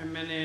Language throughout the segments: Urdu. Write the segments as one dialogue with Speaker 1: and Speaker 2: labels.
Speaker 1: MNA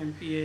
Speaker 1: MPA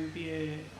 Speaker 1: MPA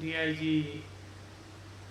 Speaker 1: DIG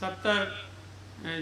Speaker 1: 70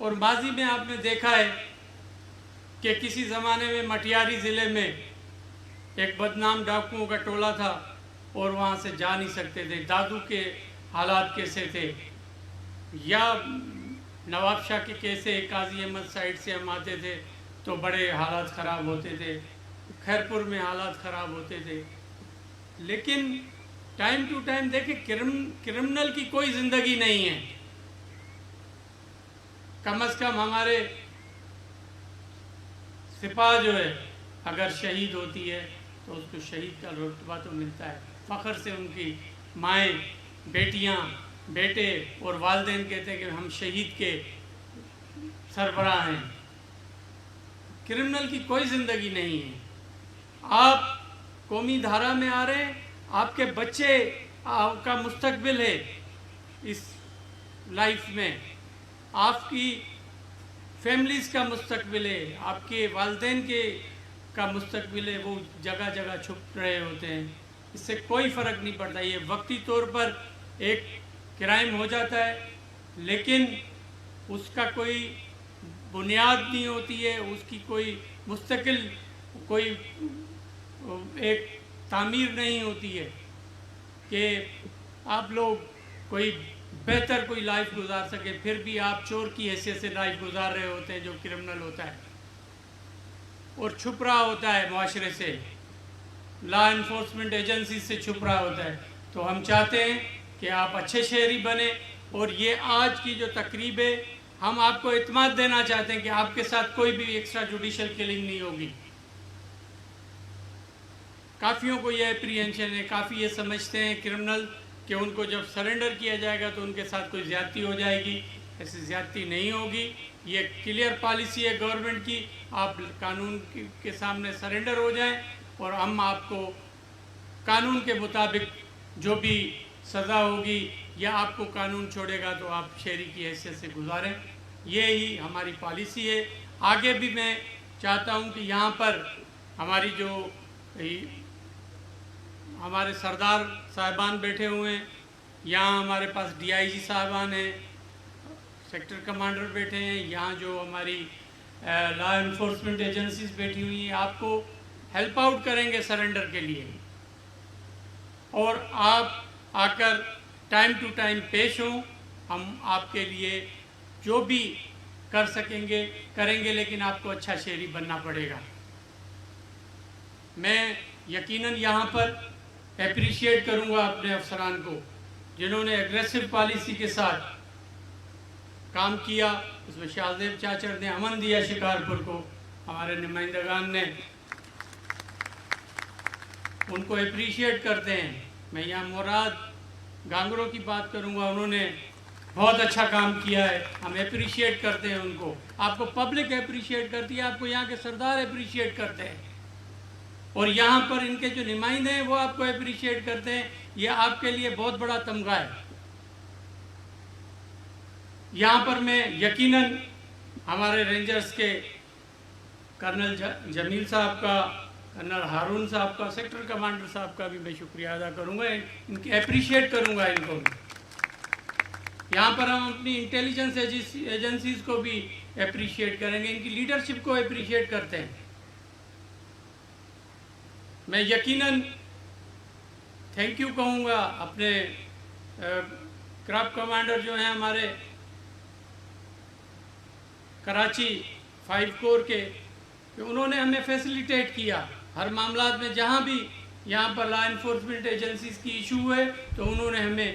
Speaker 1: اور ماضی میں آپ نے دیکھا ہے کہ کسی زمانے میں مٹیاری ضلع میں ایک بدنام ڈاکوؤں کا ٹولہ تھا اور وہاں سے جا نہیں سکتے تھے. دادو کے حالات کیسے تھے, یا نواب شاہ کے کیسے قاضی احمد سائڈ سے ہم آتے تھے تو بڑے حالات خراب ہوتے تھے, خیرپور میں حالات خراب ہوتے تھے. لیکن ٹائم ٹو ٹائم دیکھیں کرمنل کی کوئی زندگی نہیں ہے. کم از کم ہمارے سپاہ جو ہے اگر شہید ہوتی ہے تو اس کو شہید کا رتبہ تو ملتا ہے, فخر سے ان کی مائیں, بیٹیاں, بیٹے اور والدین کہتے ہیں کہ ہم شہید کے سربراہ ہیں. کرمنل کی کوئی زندگی نہیں ہے. آپ قومی دھارا میں آ رہے ہیں, آپ کے بچے آپ کا مستقبل ہے اس لائف میں, آپ کی فیملیز کا مستقبل ہے, آپ کے والدین کا مستقبل ہے. وہ جگہ جگہ چھپ رہے ہوتے ہیں, اس سے کوئی فرق نہیں پڑتا. یہ وقتی طور پر ایک کرائم ہو جاتا ہے لیکن اس کا کوئی بنیاد نہیں ہوتی ہے, اس کی کوئی مستقل کوئی ایک تعمیر نہیں ہوتی ہے کہ آپ لوگ کوئی بہتر کوئی لائف گزار سکے. پھر بھی آپ چور کی حیثیت سے لائف گزار رہے ہوتے ہیں جو کرمنل ہوتا ہے اور چھپ رہا ہوتا ہے معاشرے سے, لا انفورسمنٹ ایجنسی سے چھپ رہا ہوتا ہے. تو ہم چاہتے ہیں کہ آپ اچھے شہری بنیں, اور یہ آج کی جو تقریب ہے ہم آپ کو اعتماد دینا چاہتے ہیں کہ آپ کے ساتھ کوئی بھی ایکسٹرا جوڈیشل کلنگ نہیں ہوگی. کافیوں کو یہ اپریہنشن ہے, کافی یہ سمجھتے ہیں کرمنل کہ ان کو جب سرنڈر کیا جائے گا تو ان کے ساتھ کوئی زیادتی ہو جائے گی. ایسی زیادتی نہیں ہوگی. یہ کلیئر پالیسی ہے گورنمنٹ کی, آپ قانون کے سامنے سرنڈر ہو جائیں اور ہم آپ کو قانون کے مطابق جو بھی سزا ہوگی یا آپ کو قانون چھوڑے گا تو آپ شہری کی حیثیت سے گزاریں. یہی ہماری پالیسی ہے. آگے بھی میں چاہتا ہوں کہ یہاں پر ہماری جو ہمارے سردار صاحبان بیٹھے ہوئے ہیں, یہاں ہمارے پاس ڈی آئی جی صاحبان ہیں, سیکٹر کمانڈر بیٹھے ہیں, یہاں جو ہماری لا انفورسمنٹ ایجنسیز بیٹھی ہوئی ہیں, آپ کو ہیلپ آؤٹ کریں گے سرنڈر کے لیے. اور آپ آ کر ٹائم ٹو ٹائم پیش ہوں, ہم آپ کے لیے جو بھی کر سکیں گے کریں گے, لیکن آپ کو اچھا شہری بننا پڑے گا. میں یقیناً یہاں پر اپریشیٹ کروں گا اپنے افسران کو جنہوں نے ایگریسو پالیسی کے ساتھ کام کیا. اس میں شاہزیب چاچر نے امن دیا شکارپور کو, ہمارے نمائندگان نے ان کو اپریشیٹ کرتے ہیں. میں یہاں مراد گانگرو کی بات کروں گا, انہوں نے بہت اچھا کام کیا ہے, ہم اپریشیٹ کرتے ہیں ان کو. آپ کو پبلک اپریشیٹ کرتی ہے, آپ کو یہاں کے سردار اپریشیٹ کرتے ہیں, اور یہاں پر ان کے جو نمائندے ہیں وہ آپ کو اپریشیٹ کرتے ہیں. یہ آپ کے لیے بہت بڑا تمغہ ہے. یہاں پر میں یقیناً ہمارے رینجرز کے کرنل جمیل صاحب کا, کرنل ہارون صاحب کا, سیکٹر کمانڈر صاحب کا بھی میں شکریہ ادا کروں گا, ان کی اپریشیٹ کروں گا ان کو. یہاں پر ہم اپنی انٹیلیجنس ایجنسیز کو بھی اپریشیٹ کریں گے, ان کی لیڈرشپ کو اپریشیٹ کرتے ہیں. میں یقیناً تھینک یو کہوں گا اپنے کرافٹ کمانڈر جو ہیں ہمارے کراچی 5 کور کے, کہ انہوں نے ہمیں فیسیلیٹیٹ کیا ہر معاملات میں. جہاں بھی یہاں پر لا انفورسمنٹ ایجنسیز کی ایشو ہے تو انہوں نے ہمیں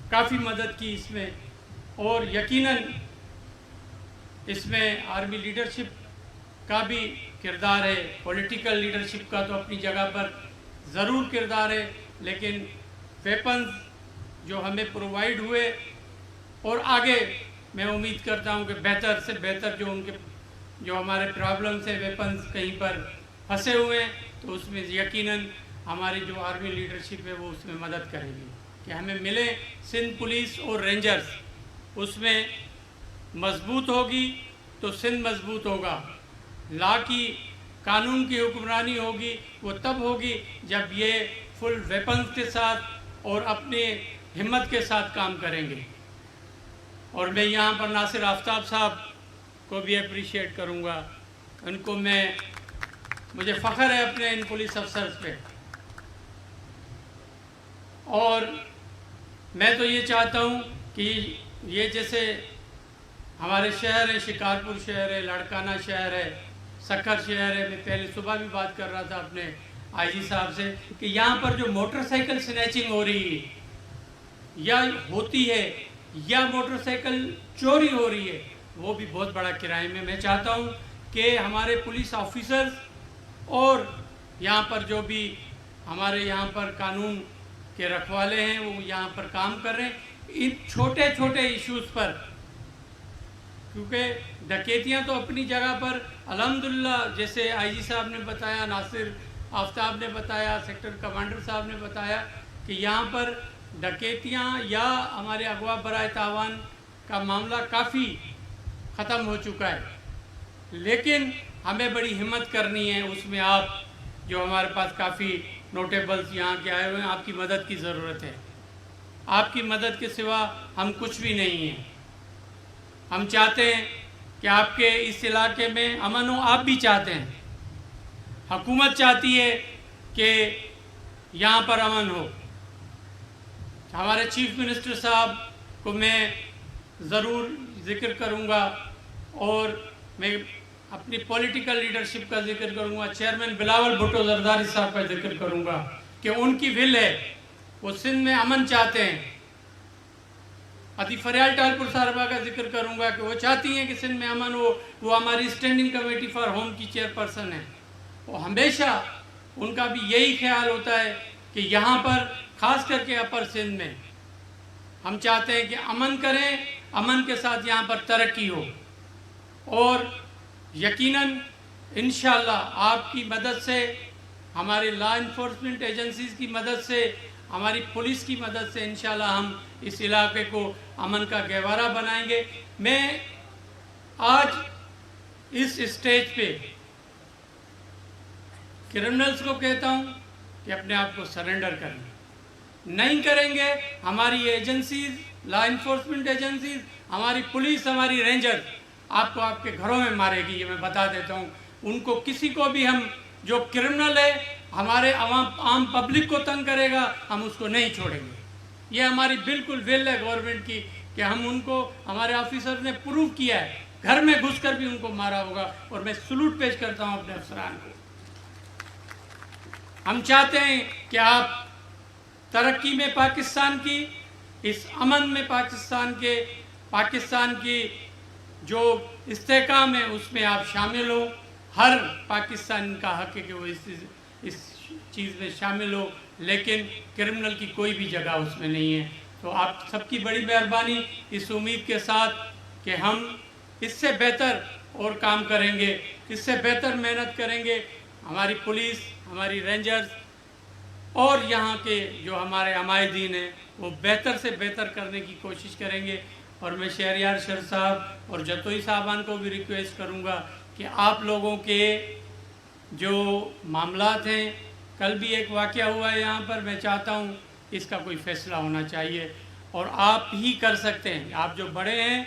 Speaker 1: کافی مدد کی اس میں. اور یقیناً اس میں آرمی لیڈرشپ کا بھی کردار ہے, پولیٹیکل لیڈرشپ کا تو اپنی جگہ پر ضرور کردار ہے, لیکن ویپنز جو ہمیں پرووائیڈ ہوئے, اور آگے میں امید کرتا ہوں کہ بہتر سے بہتر جو ہمارے پرابلمس ہیں, ویپنز کہیں پر پھنسے ہوئے ہیں, تو اس میں یقیناً ہماری جو آرمی لیڈرشپ ہے وہ اس میں مدد کرے گی کہ ہمیں ملے. سندھ پولیس اور رینجرز اس میں مضبوط ہوگی تو سندھ مضبوط ہوگا. لا کی قانون کی حکمرانی ہوگی وہ تب ہوگی جب یہ فل ویپنز کے ساتھ اور اپنے ہمت کے ساتھ کام کریں گے. اور میں یہاں پر ناصر آفتاب صاحب کو بھی اپریشیٹ کروں گا. ان کو مجھے فخر ہے اپنے ان پولیس افسرز پہ. اور میں تو یہ چاہتا ہوں کہ یہ جیسے ہمارے شہر ہے، شکارپور شہر ہے، لاڑکانہ شہر ہے، سکھر شہر ہے. میں پہلے صبح بھی بات کر رہا تھا اپنے آئی جی صاحب سے کہ یہاں پر جو موٹر سائیکل سنیچنگ ہو رہی ہے یا ہوتی ہے یا موٹر سائیکل چوری ہو رہی ہے، وہ بھی بہت بڑا کرائم ہے. میں چاہتا ہوں کہ ہمارے پولیس آفیسرز اور یہاں پر جو بھی ہمارے یہاں پر قانون کے رکھوالے ہیں وہ یہاں پر کام کر رہے ہیں ان چھوٹے چھوٹے ایشوز پر. کیونکہ ڈکیتیاں تو اپنی جگہ پر الحمدللہ، جیسے آئی جی صاحب نے بتایا، ناصر آفتاب نے بتایا، سیکٹر کمانڈر صاحب نے بتایا کہ یہاں پر ڈکیتیاں یا ہمارے اغوا برائے تاوان کا معاملہ کافی ختم ہو چکا ہے. لیکن ہمیں بڑی ہمت کرنی ہے. اس میں آپ جو ہمارے پاس کافی نوٹیبلز یہاں کے آئے ہوئے ہیں، آپ کی مدد کی ضرورت ہے. آپ کی مدد کے سوا ہم کچھ بھی نہیں ہیں. ہم چاہتے ہیں کہ آپ کے اس علاقے میں امن ہو. آپ بھی چاہتے ہیں، حکومت چاہتی ہے کہ یہاں پر امن ہو. ہمارے چیف منسٹر صاحب کو میں ضرور ذکر کروں گا اور میں اپنی پولیٹیکل لیڈرشپ کا ذکر کروں گا. چیئرمین بلاول بھٹو زرداری صاحب کا ذکر کروں گا کہ ان کی ول ہے، وہ سندھ میں امن چاہتے ہیں. عطی فریال ٹالپور صاحبہ کا ذکر کروں گا کہ وہ چاہتی ہیں کہ سندھ میں امن ہو. وہ ہماری اسٹینڈنگ کمیٹی فار ہوم کی چیئرپرسن ہیں. وہ ہمیشہ ان کا بھی یہی خیال ہوتا ہے کہ یہاں پر خاص کر کے اپر سندھ میں ہم چاہتے ہیں کہ امن کریں، امن کے ساتھ یہاں پر ترقی ہو. اور یقیناً انشاءاللہ آپ کی مدد سے، ہمارے لا انفورسمنٹ ایجنسیز کی مدد سے، ہماری پولیس کی مدد سے انشاءاللہ ہم اس علاقے کو امن کا گہوارہ بنائیں گے. میں آج اس اسٹیج پہ کرمنلز کو کہتا ہوں کہ اپنے آپ کو سرنڈر کریں. نہیں کریں گے ہماری ایجنسیز، لا انفورسمنٹ ایجنسیز، ہماری پولیس، ہماری رینجر آپ کو آپ کے گھروں میں مارے گی. یہ میں بتا دیتا ہوں. ان کو کسی کو بھی ہم جو کرمنل ہے، ہمارے عام پبلک کو تنگ کرے گا، ہم اس کو نہیں چھوڑیں گے. یہ ہماری بالکل ول ہے گورنمنٹ کی کہ ہم ان کو، ہمارے آفیسر نے پروو کیا ہے، گھر میں گھس کر بھی ان کو مارا ہوگا. اور میں سلوٹ پیش کرتا ہوں اپنے افسران کو. ہم چاہتے ہیں کہ آپ ترقی میں پاکستان کی، اس امن میں پاکستان کی جو استحکام ہے اس میں آپ شامل ہو. ہر پاکستان کا حق ہے کہ وہ اس چیز میں شامل ہو، لیکن کرمنل کی کوئی بھی جگہ اس میں نہیں ہے. تو آپ سب کی بڑی مہربانی، اس امید کے ساتھ کہ ہم اس سے بہتر اور کام کریں گے، اس سے بہتر محنت کریں گے. ہماری پولیس، ہماری رینجرز اور یہاں کے جو ہمارے عمائدین ہیں وہ بہتر سے بہتر کرنے کی کوشش کریں گے. اور میں شہریار شر صاحب اور جتوئی صاحبان کو بھی ریکویسٹ کروں گا کہ آپ لوگوں کے جو معاملات ہیں، کل بھی ایک واقعہ ہوا ہے یہاں پر، میں چاہتا ہوں اس کا کوئی فیصلہ ہونا چاہیے اور آپ ہی کر سکتے ہیں. آپ جو بڑے ہیں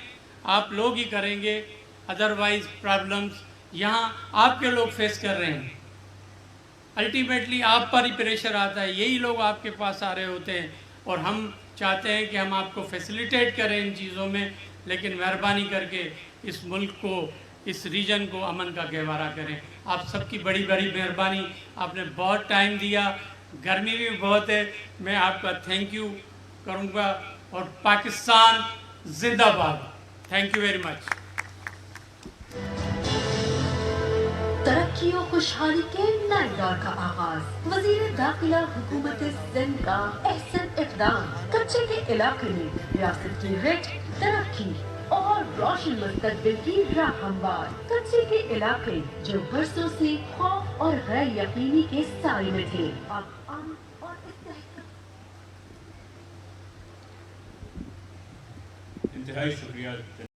Speaker 1: آپ لوگ ہی کریں گے. ادروائز پرابلمز یہاں آپ کے لوگ فیس کر رہے ہیں. الٹیمیٹلی آپ پر ہی پریشر آتا ہے، یہی لوگ آپ کے پاس آ رہے ہوتے ہیں. اور ہم چاہتے ہیں کہ ہم آپ کو فیسیلیٹیٹ کریں ان چیزوں میں، لیکن مہربانی کر کے اس ملک کو، اس ریجن کو امن کا گہوارہ کریں. آپ سب کی بڑی بڑی مہربانی. آپ نے بہت ٹائم دیا، گرمی بھی بہت ہے. میں آپ کا تھینک یو کروں گا. اور پاکستان زندہ باد. Thank you very much.
Speaker 2: ترقی و خوشحالی کے نئے دور کا آغاز. وزیر داخلہ حکومت سندھ کا احسن اقدام. کچے کے علاقے میں ریاست کی رچ ترقی اور روشن مستقبل کی راہ ہموار. کچے کے علاقے جو برسوں سے خوف اور غیر یقینی کے سائے میں تھے، اب امن اور استحکام.
Speaker 3: انتہائی شکریہ.